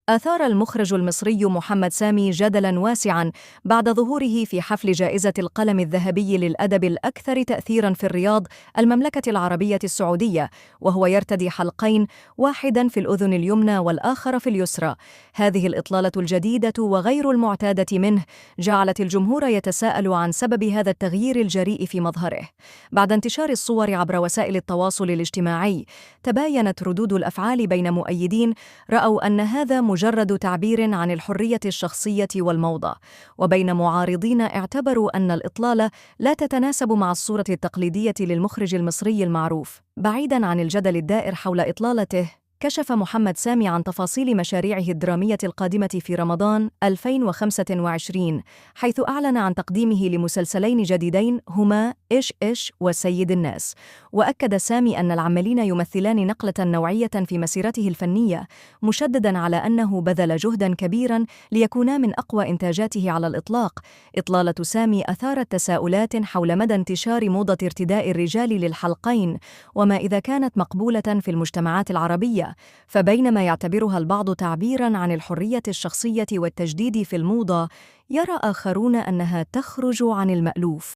أثار المخرج المصري محمد سامي جدلاً واسعاً بعد ظهوره في حفل جائزة القلم الذهبي للأدب الأكثر تأثيراً في الرياض، المملكة العربية السعودية، وهو يرتدي حلقين، واحداً في الأذن اليمنى والآخر في اليسرى. هذه الإطلالة الجديدة وغير المعتادة منه جعلت الجمهور يتساءل عن سبب هذا التغيير الجريء في مظهره. بعد انتشار الصور عبر وسائل التواصل الاجتماعي، تباينت ردود الأفعال بين مؤيدين رأوا أن هذا مجرد تعبير عن الحرية الشخصية والموضة، وبين معارضين اعتبروا أن الإطلالة لا تتناسب مع الصورة التقليدية للمخرج المصري المعروف. بعيداً عن الجدل الدائر حول إطلالته، كشف محمد سامي عن تفاصيل مشاريعه الدرامية القادمة في رمضان 2025، حيث أعلن عن تقديمه لمسلسلين جديدين هما إيش إيش وسيد الناس. وأكد سامي أن العملين يمثلان نقلة نوعية في مسيرته الفنية، مشدداً على أنه بذل جهداً كبيراً ليكونا من أقوى إنتاجاته على الإطلاق. إطلالة سامي أثارت تساؤلات حول مدى انتشار موضة ارتداء الرجال للحلقين، وما إذا كانت مقبولة في المجتمعات العربية. فبينما يعتبرها البعض تعبيراً عن الحرية الشخصية والتجديد في الموضة، يرى آخرون أنها تخرج عن المألوف.